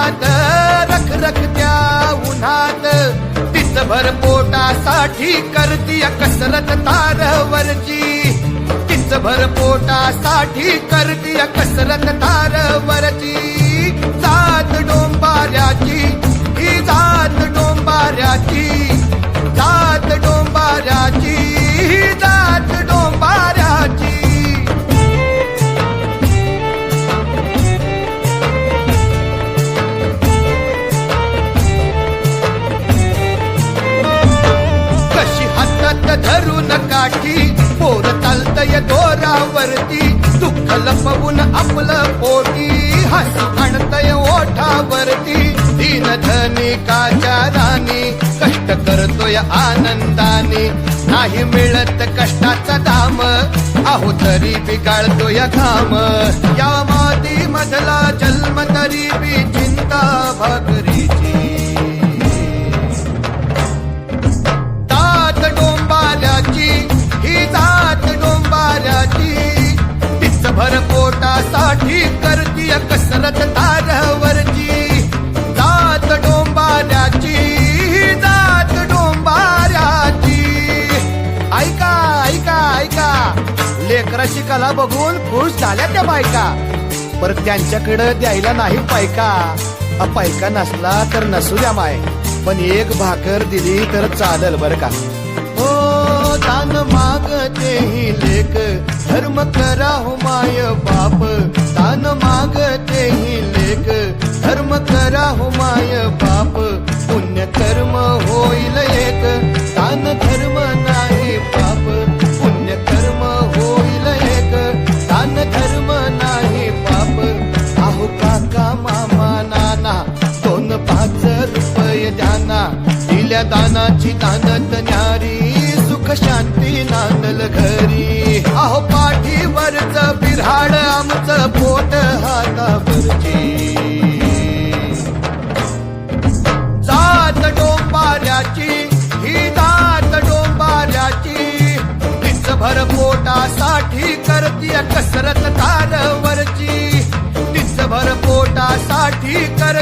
उन्हात रखरखत्या उन्हात तीच भर पोटासाठी करतीय कसरत तारवरची तीच भर पोटासाठी करतीय कसरत तारवरची जात डोंबाऱ्याची ही जात डोंबाऱ्याची जात डोंबाऱ्याची ही जात डोंबाऱ्याची कशी हातात धरून काठी पोर चालतय दोरावरती दुःख लपवून आपलं पोटी हसी आणतय ओठावरती दीन धनिकाच्या राणी कष्ट करतोय आनंदाने नाही मिळत कष्टाचा दाम आहो तरी बिगाळतोय घाम या माती मधला जन्म तरी बी चिंता भाकरीची जात डोंबाऱ्याची ही जात डोंबाऱ्याची तीच भर पोटासाठी करतीय कसरत तारवरची जात डोंबाऱ्याची ही जात डोंबाऱ्याची ऐका ऐका ऐका लेकराची कला बघून खुश झाल्या त्या बायका पर त्यांच्याकडे द्यायला नाही पायका पायका नसला तर नसू द्या माय पण एक भाकर दिली तर चालल बर का हो दान मागते ही लेक धर्म करा हो माय बाप दान मागते ही लेक धर्म करा हो माय बाप पुण्य कर्म होईल एक दान धर्म नाही पाप पुण्य कर्म होईल एक दान धर्म नाही पाप आहो काका मामा नाना 2-5 रुपये द्याना दिल्या दानाची दानत न्यारी सुख शांती नांदल घरी आहो पाठीवरच बिऱ्हाड आमचं पोट हातावरची जात डोंबाऱ्याची ही जात डोंबाऱ्याची तीच भर पोटासाठी करतीय कसरत तारवरची तीच भर पोटासाठी कर